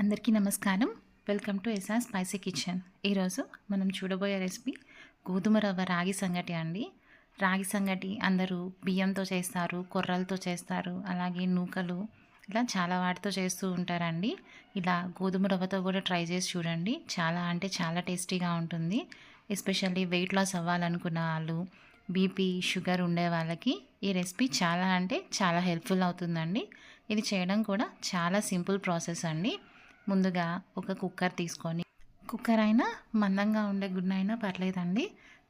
అందరికీ నమస్కారం. Welcome to SR spicy kitchen. ఈరోజు మనం చూడబోయే రెసిపీ గోధుమ రవ్వ రాగి సంగటి అండి. రాగి సంగటి అందరూ బియ్యంతో చేస్తారు, కొర్రలతో చేస్తారు, అలాగే నూకలు ఇలా చాలా వాటితో చేస్తూ ఉంటారండి. ఇలా గోధుమ రవ్వతో కూడా ట్రై చేసి చూడండి. చాలా అంటే చాలా టేస్టీగా ఉంటుంది. ఎస్పెషల్లీ వెయిట్ లాస్ అవ్వాలనుకున్న వాళ్ళు, బీపీ షుగర్ ఉండే వాళ్ళకి ఈ రెసిపీ చాలా అంటే చాలా హెల్ప్ఫుల్ అవుతుందండి. ఇది చేయడం కూడా చాలా సింపుల్ ప్రాసెస్ అండి. ముందుగా ఒక కుక్కర్ తీసుకొని, కుక్కర్ అయినా మందంగా ఉండే గిన్నె అయినా పర్లేదండి,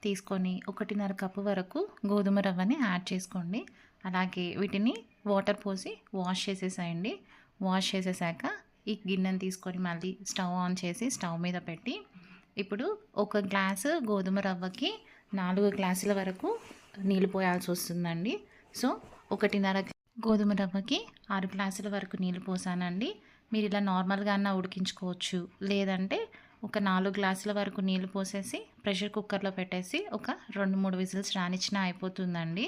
తీసుకొని 1.5 కప్పు వరకు గోధుమ రవ్వని యాడ్ చేసుకోండి. అలాగే వీటిని వాటర్ పోసి వాష్ చేసేసేయండి. వాష్ చేసేసాక ఈ గిన్నెని తీసుకొని మళ్ళీ స్టవ్ ఆన్ చేసి స్టవ్ మీద పెట్టి, ఇప్పుడు ఒక గ్లాసు గోధుమ రవ్వకి 4 గ్లాసుల వరకు నీళ్ళు పోయాల్సి వస్తుందండి. సో 1.5 గోధుమ రవ్వకి 6 గ్లాసుల వరకు నీళ్ళు పోసానండి. మీరు ఇలా నార్మల్గా అన్నా ఉడికించుకోవచ్చు, లేదంటే ఒక 4 గ్లాసుల వరకు నీళ్ళు పోసేసి ప్రెషర్ కుక్కర్లో పెట్టేసి ఒక 2-3 విజిల్స్ రానిచ్చినా అయిపోతుందండి.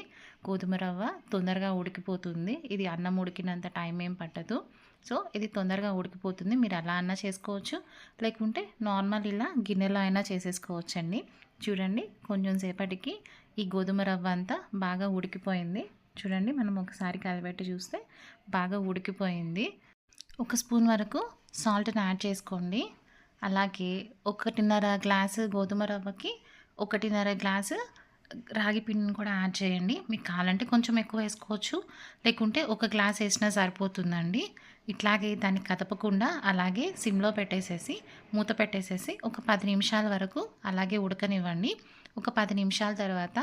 గోధుమ రవ్వ తొందరగా ఉడికిపోతుంది. ఇది అన్నం ఉడికినంత టైం ఏం పట్టదు. సో ఇది తొందరగా ఉడికిపోతుంది. మీరు అలా అన్నా చేసుకోవచ్చు, లేకుంటే నార్మల్ ఇలా గిన్నెలో అయినా చేసేసుకోవచ్చండి. చూడండి, కొంచెం సేపటికి ఈ గోధుమ రవ్వ అంతా బాగా ఉడికిపోయింది. చూడండి, మనం ఒకసారి కలబెట్టి చూస్తే బాగా ఉడికిపోయింది. 1 స్పూన్ వరకు సాల్ట్ని యాడ్ చేసుకోండి. అలాగే 1.5 గ్లాసు గోధుమ రవ్వకి 1.5 గ్లాసు రాగి పిండిని కూడా యాడ్ చేయండి. మీకు కావాలంటే కొంచెం ఎక్కువ వేసుకోవచ్చు, లేకుంటే 1 గ్లాస్ వేసినా సరిపోతుందండి. ఇట్లాగే దాన్ని కదపకుండా అలాగే సిమ్లో పెట్టేసేసి మూత పెట్టేసేసి ఒక 10 నిమిషాల వరకు అలాగే ఉడకనివ్వండి. ఒక 10 నిమిషాల తర్వాత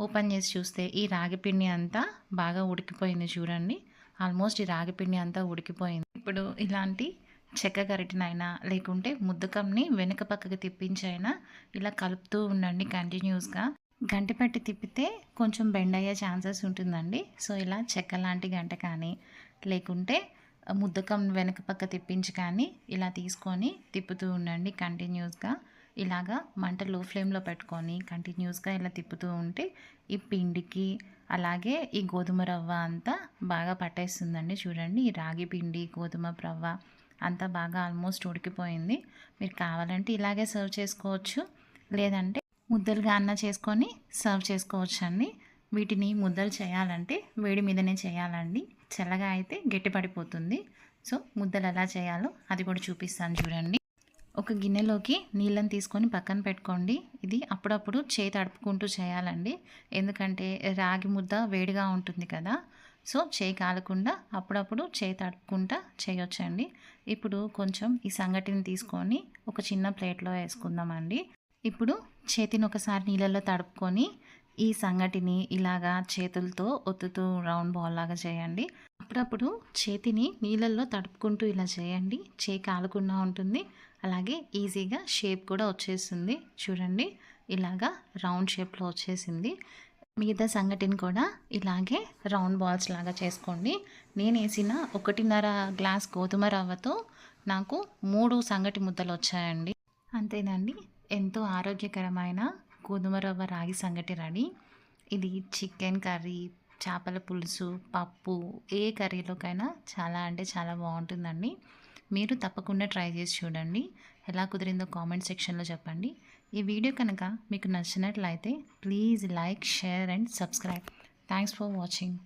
ఓపెన్ చేసి చూస్తే ఈ రాగి పిండి అంతా బాగా ఉడికిపోయింది. చూడండి, ఆల్మోస్ట్ ఈ రాగి పిండి అంతా ఉడికిపోయింది. ఇప్పుడు ఇలాంటి చెక్క గరిటెనైనా లేకుంటే ముద్దకంని వెనుక పక్కకి తిప్పించైనా ఇలా కలుపుతూ ఉండండి కంటిన్యూస్గా. గంట పెట్టి తిప్పితే కొంచెం బెండ్ అయ్యే ఛాన్సెస్ ఉంటుందండి. సో ఇలా చెక్క లాంటి గంట కానీ లేకుంటే ముద్దకం వెనుక పక్క తిప్పించి కానీ ఇలా తీసుకొని తిప్పుతూ ఉండండి కంటిన్యూస్గా. ఇలాగా మంట లో ఫ్లేమ్లో పెట్టుకొని కంటిన్యూస్గా ఇలా తిప్పుతూ ఉంటే ఈ పిండికి అలాగే ఈ గోధుమ రవ్వ అంతా బాగా పట్టేస్తుందండి. చూడండి, ఈ రాగి పిండి గోధుమ రవ్వ అంతా బాగా ఆల్మోస్ట్ ఉడికిపోయింది. మీరు కావాలంటే ఇలాగే సర్వ్ చేసుకోవచ్చు, లేదంటే ముద్దలుగా అన్న చేసుకొని సర్వ్ చేసుకోవచ్చు అండి. వీటిని ముద్దలు చేయాలంటే వేడి మీదనే చేయాలండి, చల్లగా అయితే గట్టిపడిపోతుంది. సో ముద్దలు ఎలా చేయాలో అది కూడా చూపిస్తాను చూడండి. ఒక గిన్నెలోకి నీళ్ళని తీసుకొని పక్కన పెట్టుకోండి. ఇది అప్పుడప్పుడు చేయి తడుపుకుంటూ చేయాలండి, ఎందుకంటే రాగి ముద్ద వేడిగా ఉంటుంది కదా. సో చేయి కాలకుండా అప్పుడప్పుడు చేయి తడుపుకుంటా చేయొచ్చండి. ఇప్పుడు కొంచెం ఈ సంగటిని తీసుకొని ఒక చిన్న ప్లేట్లో వేసుకుందామండి. ఇప్పుడు చేతిని ఒకసారి నీళ్ళల్లో తడుపుకొని ఈ సంగటిని ఇలాగా చేతులతో ఒత్తుతూ రౌండ్ బాల్ లాగా చేయండి. అప్పుడప్పుడు చేతిని నీళ్ళల్లో తడుపుకుంటూ ఇలా చేయండి, చేయి కాలకుండా ఉంటుంది. అలాగే ఈజీగా షేప్ కూడా వచ్చేస్తుంది. చూడండి, ఇలాగా రౌండ్ షేప్లో వచ్చేసింది. మిగతా సంగటిని కూడా ఇలాగే రౌండ్ బాల్స్ లాగా చేసుకోండి. నేను వేసిన 1.5 గ్లాస్ గోధుమ రవ్వతో నాకు 3 సంగటి ముద్దలు వచ్చాయండి. అంతేనండి, ఎంతో ఆరోగ్యకరమైన గోధుమ రవ్వ రాగి సంగటి రెడీ. ఇది చికెన్ కర్రీ, చేపల పులుసు, పప్పు ఏ కర్రీలోకైనా చాలా అంటే చాలా బాగుంటుందండి. మీరు తప్పకుండా ట్రై చేసి చూడండి. ఎలా కుదిరిందో కామెంట్ సెక్షన్లో చెప్పండి. ఈ వీడియో కనుక మీకు నచ్చినట్లయితే please like, share and subscribe. Thanks for watching.